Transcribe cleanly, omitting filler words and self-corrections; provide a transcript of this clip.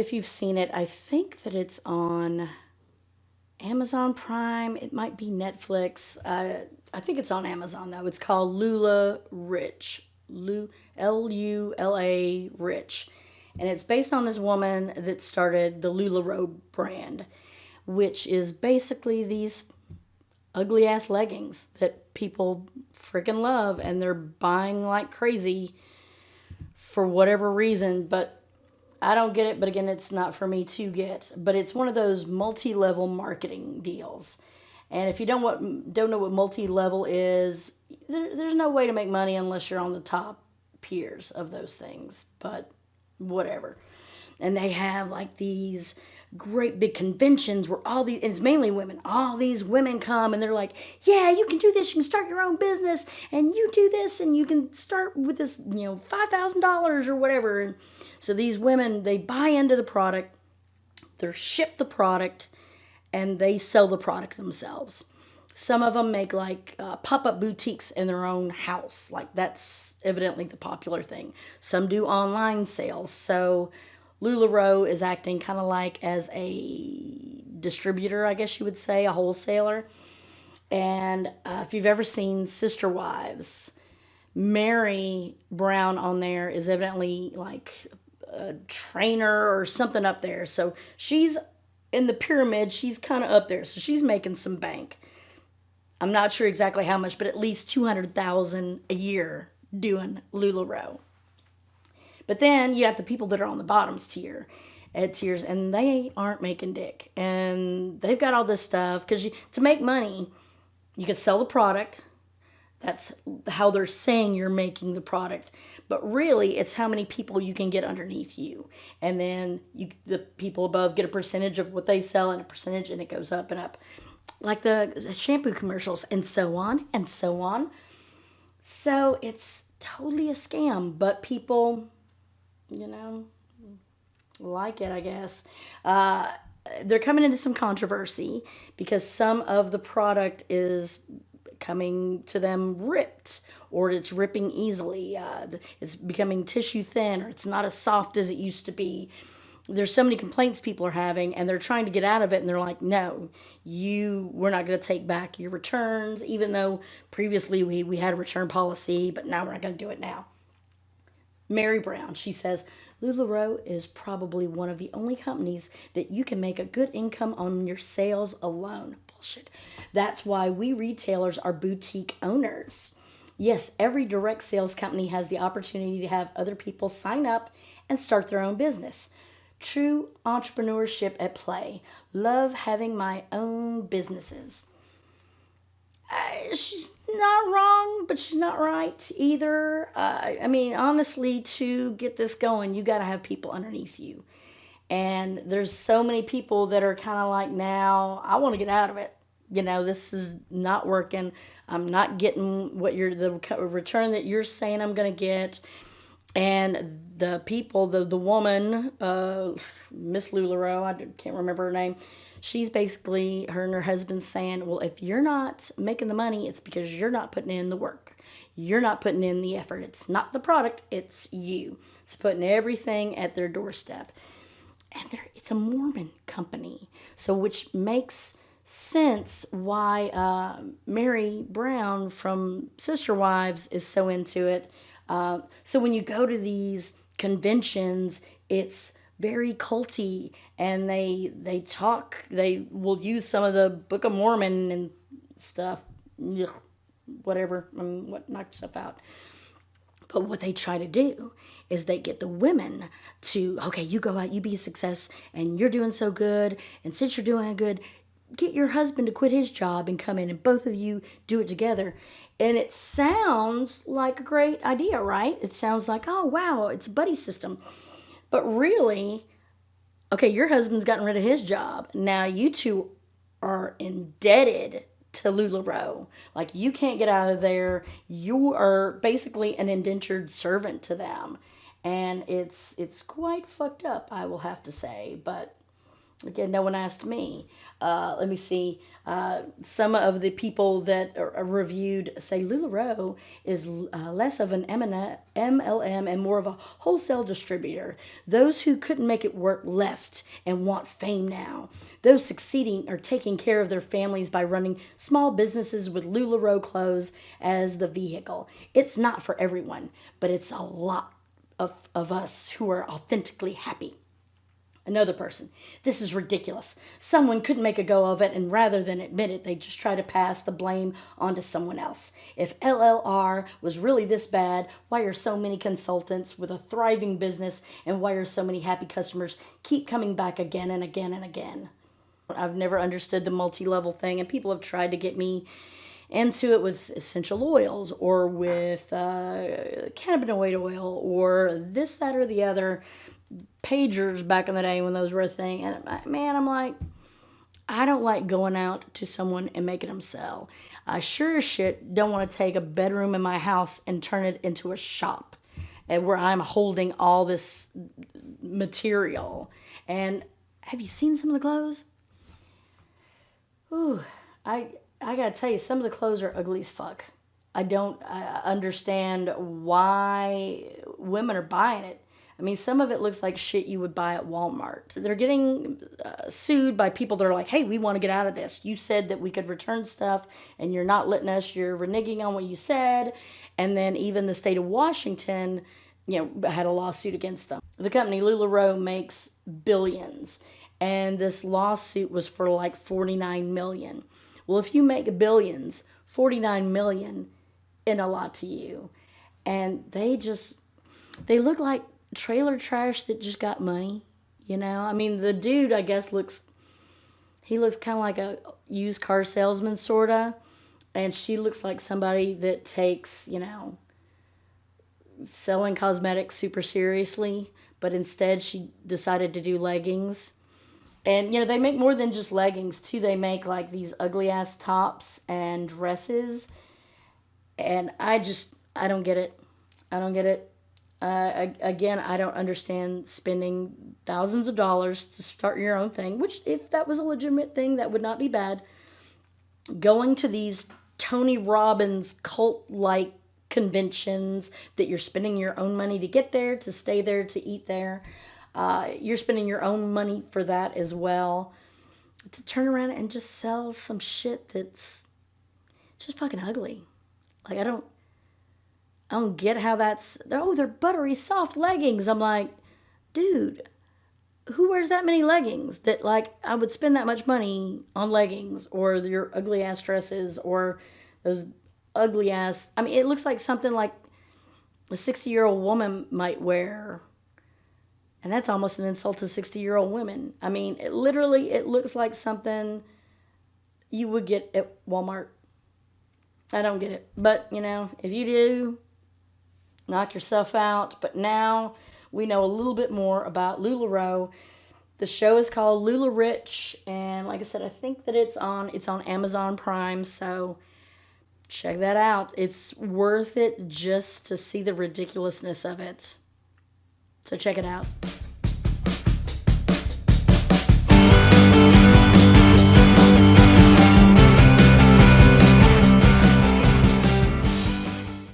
if you've seen it. I think that it's on Amazon Prime. It might be Netflix. I think it's on Amazon though. It's called LulaRich. Lula Rich. And it's based on this woman that started the LulaRoe brand, which is basically these ugly ass leggings that people freaking love and they're buying like crazy for whatever reason. But I don't get it. But again, it's not for me to get. But it's one of those multi-level marketing deals. And if you don't know what multi-level is, there's no way to make money unless you're on the top peers of those things. But whatever. And they have like these great big conventions where and it's mainly women, all these women come and they're like, yeah, you can do this, you can start your own business and you do this and you can start with this, $5,000 or whatever. And so these women, they buy into the product, they're shipped the product, and they sell the product themselves. Some of them make like pop-up boutiques in their own house. Like that's evidently the popular thing. Some do online sales. So LulaRoe is acting kind of like as a distributor, I guess you would say, a wholesaler. And if you've ever seen Sister Wives, Mary Brown on there is evidently like a trainer or something up there. So she's in the pyramid, she's kind of up there. So she's making some bank. I'm not sure exactly how much, but at least 200,000 a year doing LulaRoe. But then you have the people that are on the bottoms tiers, and they aren't making dick. And they've got all this stuff because to make money, you can sell the product. That's how they're saying you're making the product. But really, it's how many people you can get underneath you. And then the people above get a percentage of what they sell and a percentage, and it goes up and up. Like the shampoo commercials, and so on, and so on. So it's totally a scam, but people, like it, I guess. They're coming into some controversy because some of the product is coming to them ripped, or it's ripping easily. It's becoming tissue thin, or it's not as soft as it used to be. There's so many complaints people are having, and they're trying to get out of it, and they're like, no, we're not going to take back your returns, even though previously we had a return policy, but now we're not going to do it now. Mary Brown, she says, LulaRoe is probably one of the only companies that you can make a good income on your sales alone. Bullshit. That's why we retailers are boutique owners. Yes, every direct sales company has the opportunity to have other people sign up and start their own business. True entrepreneurship at play. Love having my own businesses. She's not wrong, but she's not right either. Honestly, to get this going, you got to have people underneath you. And there's so many people that are kind of like, now, I want to get out of it. This is not working. I'm not getting the return that you're saying I'm going to get. And the people, the woman, Miss LulaRoe, I can't remember her name. She's basically, her and her husband saying, well, if you're not making the money, it's because you're not putting in the work. You're not putting in the effort. It's not the product, it's you. It's putting everything at their doorstep. And it's a Mormon company. So which makes sense why Mary Brown from Sister Wives is so into it. So when you go to these conventions, it's very culty, and they will use some of the Book of Mormon and stuff. Ugh, whatever, knock yourself out. But what they try to do is they get the women to, okay, you go out, you be a success, and you're doing so good, and since you're doing good, get your husband to quit his job and come in, and both of you do it together. And it sounds like a great idea, right? It sounds like, oh, wow, it's a buddy system. But really, okay, your husband's gotten rid of his job. Now you two are indebted to LulaRoe. Like, you can't get out of there. You are basically an indentured servant to them. And it's quite fucked up, I will have to say. But Again, no one asked me. Let me see. Some of the people that are reviewed say LulaRoe is less of an MLM and more of a wholesale distributor. Those who couldn't make it work left and want fame now. Those succeeding are taking care of their families by running small businesses with LulaRoe clothes as the vehicle. It's not for everyone, but it's a lot of us who are authentically happy. Another person, this is ridiculous. Someone couldn't make a go of it, and rather than admit it, they just try to pass the blame onto someone else. If LLR was really this bad, why are so many consultants with a thriving business, and why are so many happy customers keep coming back again and again and again? I've never understood the multi-level thing, and people have tried to get me into it with essential oils or with cannabinoid oil or this, that, or the other. Pagers back in the day when those were a thing. And man, I'm like, I don't like going out to someone and making them sell. I sure as shit don't want to take a bedroom in my house and turn it into a shop and where I'm holding all this material. And have you seen some of the clothes? Ooh, I gotta tell you, some of the clothes are ugly as fuck. I don't understand why women are buying it. I mean, some of it looks like shit you would buy at Walmart. They're getting sued by people that are like, hey, we want to get out of this. You said that we could return stuff, and you're not letting us. You're reneging on what you said. And then even the state of Washington, had a lawsuit against them. The company LulaRoe makes billions, and this lawsuit was for like $49 million. Well, if you make billions, $49 million isn't a lot to you. And they look like trailer trash that just got money, I mean, the dude, I guess, looks kind of like a used car salesman, sorta, and she looks like somebody that takes, selling cosmetics super seriously, but instead she decided to do leggings. And, they make more than just leggings, too. They make, like, these ugly-ass tops and dresses, and I don't get it. I don't get it. Again, I don't understand spending thousands of dollars to start your own thing, which if that was a legitimate thing, that would not be bad. Going to these Tony Robbins cult-like conventions that you're spending your own money to get there, to stay there, to eat there. You're spending your own money for that as well. To turn around and just sell some shit that's just fucking ugly. Like, I don't get how they're buttery soft leggings. I'm like, dude, who wears that many leggings that, like, I would spend that much money on leggings or your ugly ass dresses or those ugly ass, I mean, it looks like something like a 60-year-old woman might wear. And that's almost an insult to 60-year-old women. I mean, it looks like something you would get at Walmart. I don't get it. But, if you do, knock yourself out. But now we know a little bit more about LulaRoe. The show is called LulaRich, and like I said, I think that it's on Amazon Prime, so check that out. It's worth it just to see the ridiculousness of it. So check it out.